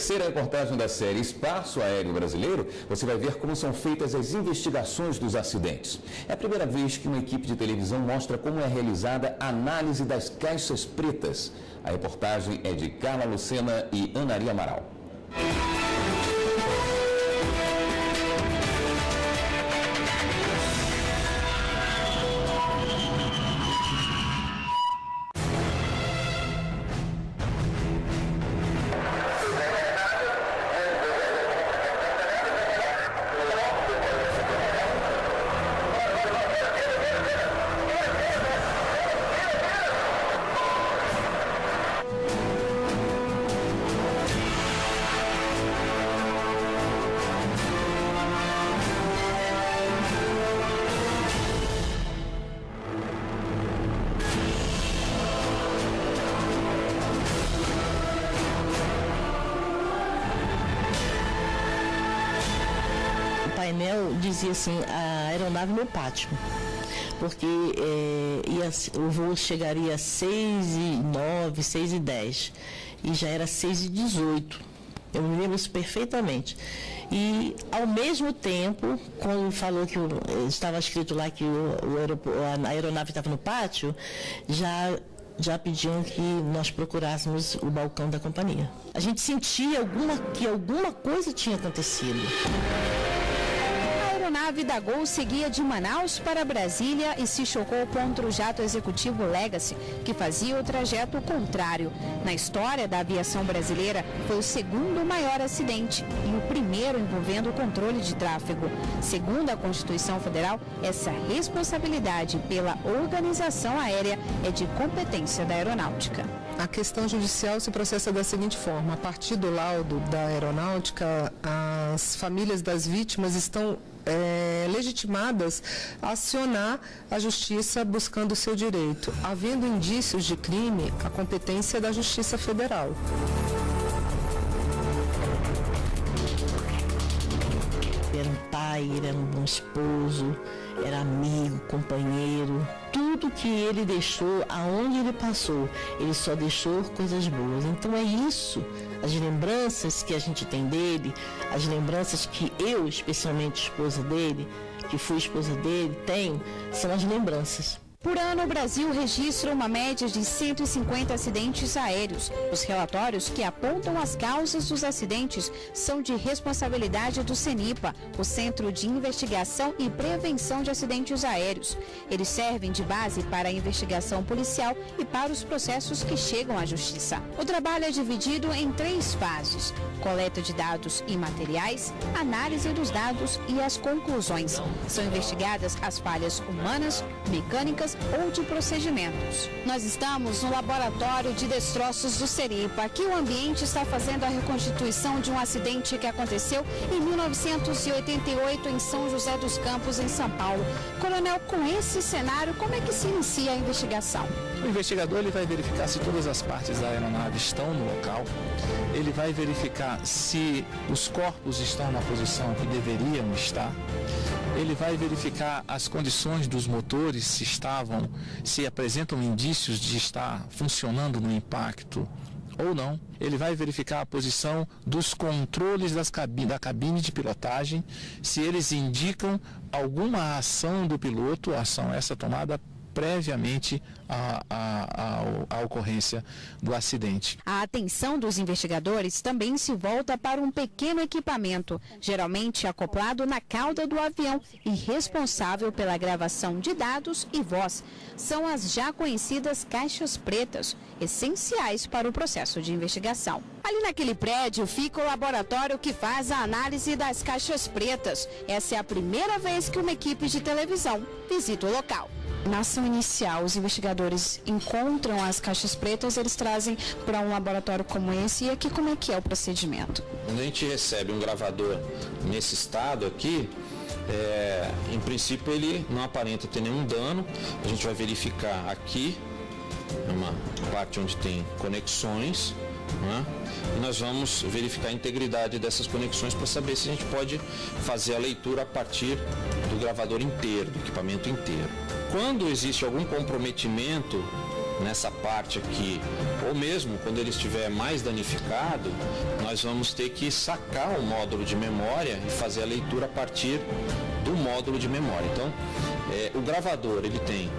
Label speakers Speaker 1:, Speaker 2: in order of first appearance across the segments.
Speaker 1: terceira reportagem da série Espaço Aéreo Brasileiro, você vai ver como são feitas as investigações dos acidentes. É a primeira vez que uma equipe de televisão mostra como é realizada a análise das caixas pretas. A reportagem é de Carla Lucena e Anaria Amaral.
Speaker 2: O painel dizia assim, a aeronave no pátio, porque o voo chegaria às 6h09, 6h10, e já era 6h18. Eu me lembro isso perfeitamente. E, ao mesmo tempo, quando falou que estava escrito lá que a aeronave estava no pátio, já pediam que nós procurássemos o balcão da companhia. A gente sentia que alguma coisa tinha acontecido.
Speaker 3: A aeronave da Gol seguia de Manaus para Brasília e se chocou contra o jato executivo Legacy, que fazia o trajeto contrário. Na história da aviação brasileira, foi o segundo maior acidente e o primeiro envolvendo o controle de tráfego. Segundo a Constituição Federal, essa responsabilidade pela organização aérea é de competência da aeronáutica.
Speaker 4: A questão judicial se processa da seguinte forma: a partir do laudo da aeronáutica, as famílias das vítimas estão legitimadas a acionar a justiça buscando o seu direito. Havendo indícios de crime, a competência é da Justiça Federal.
Speaker 2: Era um pai, era um bom esposo, era amigo, companheiro. Tudo que ele deixou, aonde ele passou, ele só deixou coisas boas. Então é isso, as lembranças que a gente tem dele, as lembranças que eu, especialmente esposa dele, que fui esposa dele, tenho, são as lembranças.
Speaker 3: Por ano, o Brasil registra uma média de 150 acidentes aéreos. Os relatórios que apontam as causas dos acidentes são de responsabilidade do CENIPA, o Centro de Investigação e Prevenção de Acidentes Aéreos. Eles servem de base para a investigação policial e para os processos que chegam à Justiça. O trabalho é dividido em 3 fases: coleta de dados e materiais, análise dos dados e as conclusões. São investigadas as falhas humanas, mecânicas ou de procedimentos. Nós estamos no laboratório de destroços do CENIPA. Aqui o ambiente está fazendo a reconstituição de um acidente que aconteceu em 1988 em São José dos Campos, em São Paulo. Coronel, com esse cenário, como é que se inicia a investigação?
Speaker 5: O investigador ele vai verificar se todas as partes da aeronave estão no local, ele vai verificar se os corpos estão na posição que deveriam estar, ele vai verificar as condições dos motores, se apresentam indícios de estar funcionando no impacto ou não. Ele vai verificar a posição dos controles da cabine de pilotagem, se eles indicam alguma ação do piloto, ação essa tomada previamente à ocorrência do acidente.
Speaker 3: A atenção dos investigadores também se volta para um pequeno equipamento, geralmente acoplado na cauda do avião e responsável pela gravação de dados e voz. São as já conhecidas caixas pretas, essenciais para o processo de investigação. Ali naquele prédio fica o laboratório que faz a análise das caixas pretas. Essa é a primeira vez que uma equipe de televisão visita o local. Na ação inicial, os investigadores encontram as caixas pretas, eles trazem para um laboratório como esse. E aqui como é que é o procedimento?
Speaker 6: Quando a gente recebe um gravador nesse estado aqui, em princípio ele não aparenta ter nenhum dano. A gente vai verificar aqui, uma parte onde tem conexões, né? E nós vamos verificar a integridade dessas conexões para saber se a gente pode fazer a leitura a partir do gravador inteiro, do equipamento inteiro. Quando existe algum comprometimento nessa parte aqui, ou mesmo quando ele estiver mais danificado, nós vamos ter que sacar o módulo de memória e fazer a leitura a partir do módulo de memória. Então, o gravador, ele tem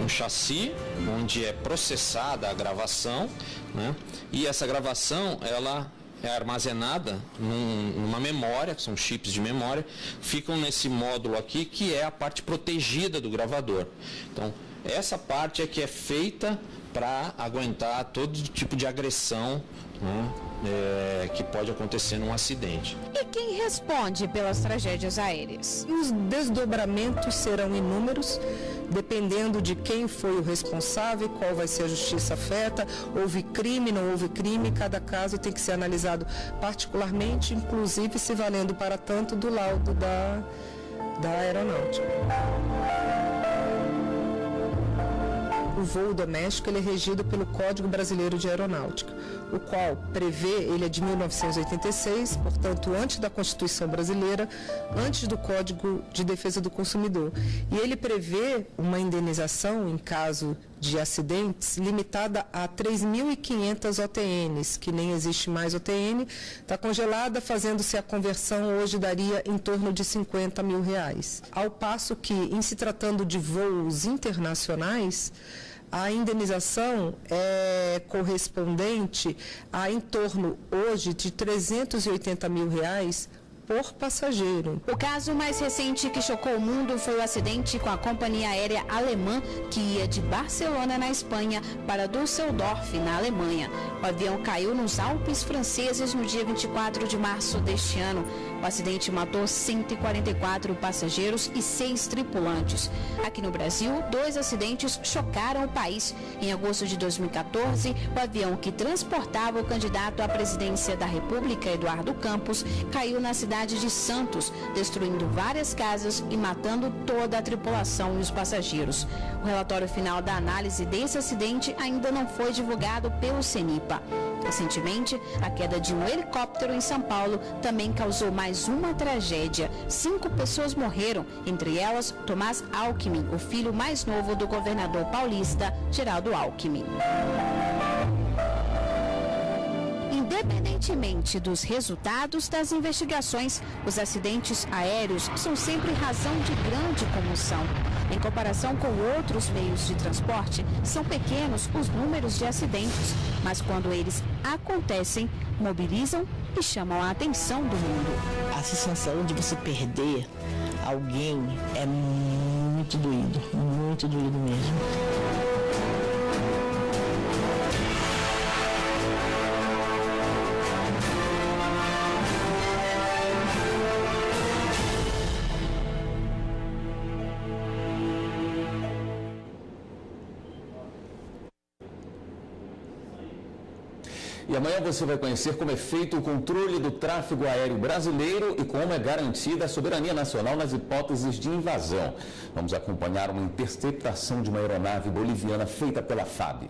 Speaker 6: um chassi onde é processada a gravação, né? E essa gravação, ela é armazenada numa memória, que são chips de memória, ficam nesse módulo aqui, que é a parte protegida do gravador. Então, essa parte é que é feita para aguentar todo tipo de agressão, né, que pode acontecer num acidente.
Speaker 3: E quem responde pelas tragédias aéreas?
Speaker 4: Os desdobramentos serão inúmeros, dependendo de quem foi o responsável, qual vai ser a justiça afeta, houve crime, não houve crime, cada caso tem que ser analisado particularmente, inclusive se valendo para tanto do laudo da aeronáutica. O voo doméstico ele é regido pelo Código Brasileiro de Aeronáutica, o qual prevê, ele é de 1986, portanto, antes da Constituição Brasileira, antes do Código de Defesa do Consumidor. E ele prevê uma indenização em caso de acidentes limitada a 3.500 OTNs, que nem existe mais OTN, está congelada, fazendo-se a conversão, hoje daria em torno de R$50 mil. Ao passo que, em se tratando de voos internacionais, a indenização é correspondente a em torno, hoje, de R$380 mil por passageiro.
Speaker 3: O caso mais recente que chocou o mundo foi o acidente com a companhia aérea alemã que ia de Barcelona, na Espanha, para Düsseldorf, na Alemanha. O avião caiu nos Alpes franceses no dia 24 de março deste ano. O acidente matou 144 passageiros e 6 tripulantes. Aqui no Brasil, 2 acidentes chocaram o país. Em agosto de 2014, o avião que transportava o candidato à presidência da República, Eduardo Campos, caiu na cidade de Santos, destruindo várias casas e matando toda a tripulação e os passageiros. O relatório final da análise desse acidente ainda não foi divulgado pelo CENIPA. Recentemente, a queda de um helicóptero em São Paulo também causou mais uma tragédia. 5 pessoas morreram, entre elas Tomás Alckmin, o filho mais novo do governador paulista, Geraldo Alckmin. Independentemente dos resultados das investigações, os acidentes aéreos são sempre razão de grande comoção. Em comparação com outros meios de transporte, são pequenos os números de acidentes, mas quando eles acontecem, mobilizam e chamam a atenção do mundo.
Speaker 2: A sensação de você perder alguém é muito doído mesmo.
Speaker 1: E amanhã você vai conhecer como é feito o controle do tráfego aéreo brasileiro e como é garantida a soberania nacional nas hipóteses de invasão. Vamos acompanhar uma interceptação de uma aeronave boliviana feita pela FAB.